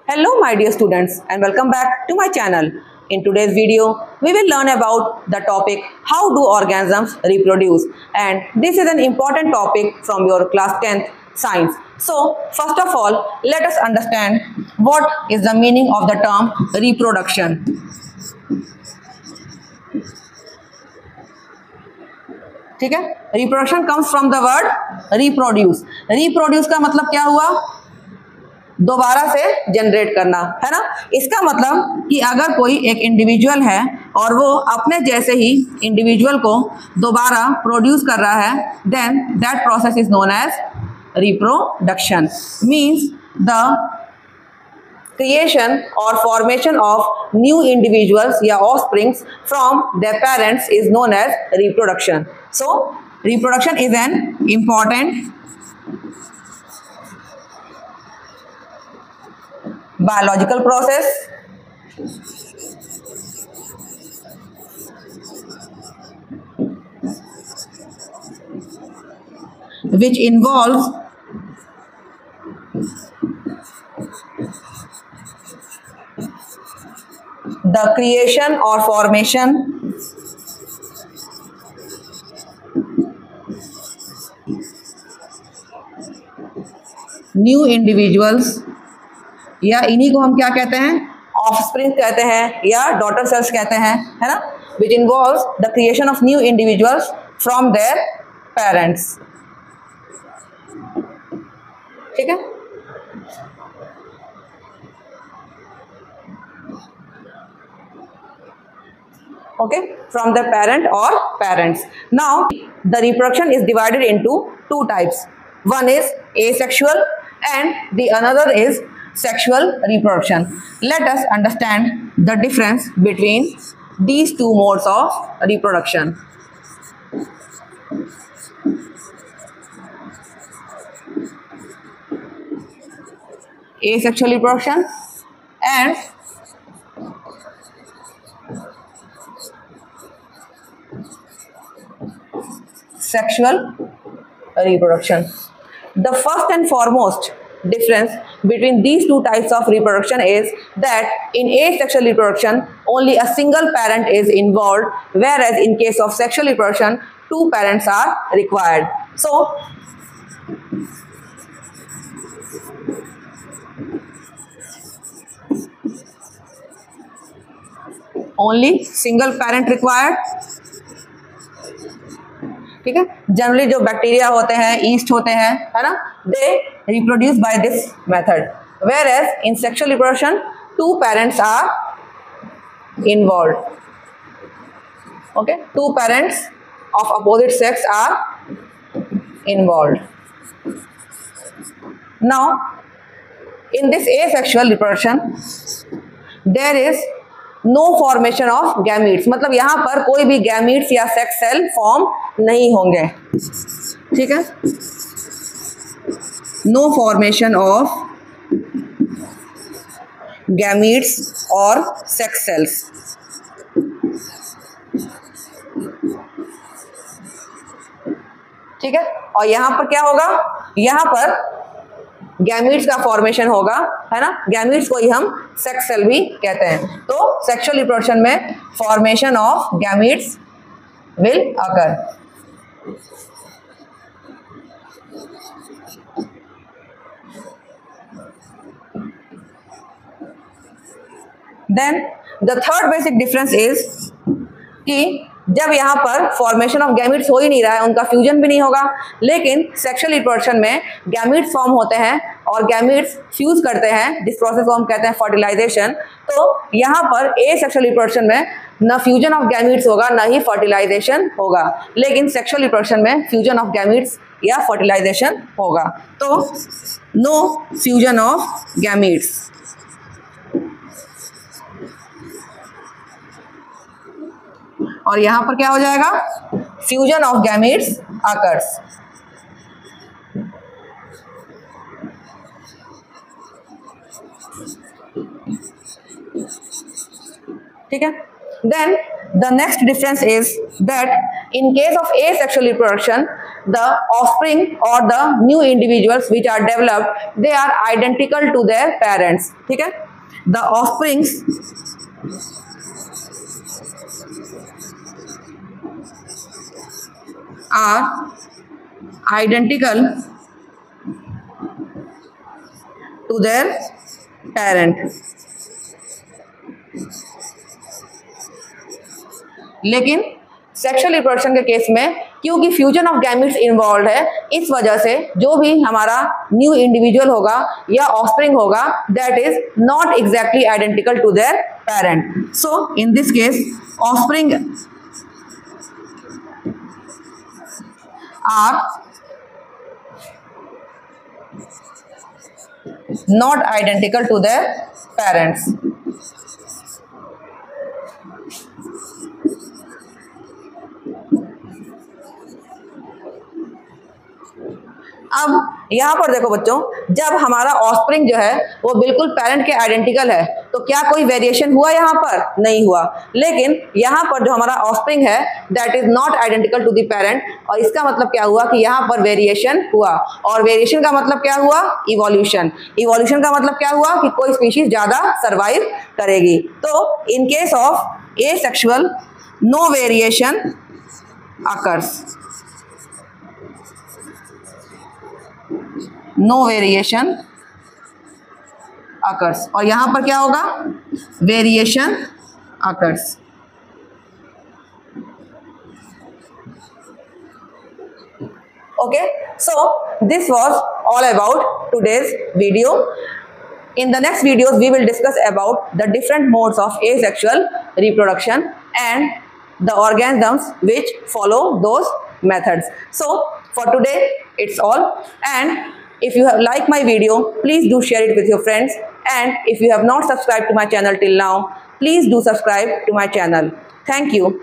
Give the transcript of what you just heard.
Hello my dear students and welcome back to my channel. In today's video, we will learn about the topic how do organisms reproduce, and this is an important topic from your class 10th science. So first of all, let us understand what is the meaning of the term reproduction. ठीक है, reproduction comes from the word reproduce. reproduce का मतलब क्या हुआ? दोबारा से generate करना, है ना। इसका मतलब कि अगर कोई एक इंडिविजुअल है और वो अपने जैसे ही इंडिविजुअल को दोबारा प्रोड्यूस कर रहा है, then that process is known as reproduction. Means the creation और फॉर्मेशन ऑफ न्यू इंडिविजुअल्स या offsprings from their parents is known as reproduction. So reproduction is an important biological process which involves the creation or formation new individuals, या इन्हीं को हम क्या कहते हैं, offspring कहते हैं या डॉटर सेल्स कहते हैं, है ना। Which involves the creation of new individuals from their parents. ठीक है, ओके, फ्रॉम द पेरेंट और parents. Now the reproduction is divided into two types. One is asexual and the another is sexual reproduction. Let us understand the difference between these two modes of reproduction. Asexual reproduction and sexual reproduction. The first and foremost difference between these two types of reproduction is that in asexual reproduction only a single parent is involved, whereas in case of sexual reproduction two parents are required. So only single parent required. ठीक है, generally जो bacteria होते हैं, east होते हैं, है ना, they reproduce by this method, whereas in sexual reproduction two parents are involve. Okay, two parents of opposite sex are involve. Now in this asexual reproduction there is no formation of gametes. मतलब यहाँ पर कोई भी gametes या sex cell form नहीं होंगे. ठीक है, नो फॉर्मेशन ऑफ गैमीट्स और सेक्स सेल्स. ठीक है, और यहाँ पर क्या होगा, यहाँ पर गैमीट्स का फॉर्मेशन होगा, है ना. गैमीट्स को ही हम सेक्स सेल भी कहते हैं. तो सेक्सुअल रिप्रोडक्शन में formation of gametes will occur. Then the third basic difference is कि जब यहाँ पर फॉर्मेशन ऑफ गैमीट्स हो ही नहीं रहा है, उनका फ्यूजन भी नहीं होगा, लेकिन सेक्सुअल रिप्रोडक्शन में गैमीट्स फॉर्म होते हैं और गैमीट्स फ्यूज करते हैं. दिस प्रोसेस को हम कहते हैं फर्टिलाइजेशन. तो यहाँ पर एसेक्सुअल रिप्रोडक्शन में न फ्यूजन ऑफ गैमीट्स होगा न ही फर्टिलाइजेशन होगा, लेकिन सेक्सुअल रिप्रोडक्शन में फ्यूजन ऑफ गैमीट्स या फर्टिलाइजेशन होगा. तो नो फ्यूजन ऑफ गैमीट्स. और यहां पर क्या हो जाएगा, फ्यूजन ऑफ गैमीट्स अकर्स. ठीक है, then the next difference is that in case of asexual reproduction, the offspring or the new individuals which are developed, they are identical to their parents. ठीक है, the offsprings are identical to their parent. लेकिन sexual reproduction के case में क्योंकि fusion of gametes involve है, इस वजह से जो भी हमारा न्यू इंडिविजुअल होगा या ऑफस्प्रिंग होगा, that is not exactly identical to their parent. So in this case offspring are not identical to their parents. अब यहाँ पर देखो बच्चों, जब हमारा ऑफस्प्रिंग जो है वो बिल्कुल पेरेंट के आइडेंटिकल है, तो क्या कोई वेरिएशन हुआ? यहाँ पर नहीं हुआ. लेकिन यहाँ पर जो हमारा ऑफस्प्रिंग है that is not identical to the parent, और इसका मतलब क्या हुआ कि यहाँ पर वेरिएशन हुआ. और वेरिएशन का मतलब क्या हुआ? इवोल्यूशन. इवोल्यूशन का मतलब क्या हुआ कि कोई स्पीशीज ज्यादा सर्वाइव करेगी. तो in case of asexual no variation occurs. No variation occurs. और यहां पर क्या होगा? Variation occurs. Okay, so this was all about today's video. In the next videos we will discuss about the different modes of asexual reproduction and the organisms which follow those methods. So for today it's all, and if you have liked my video, please do share it with your friends, and if you have not subscribed to my channel till now, please do subscribe to my channel. Thank you.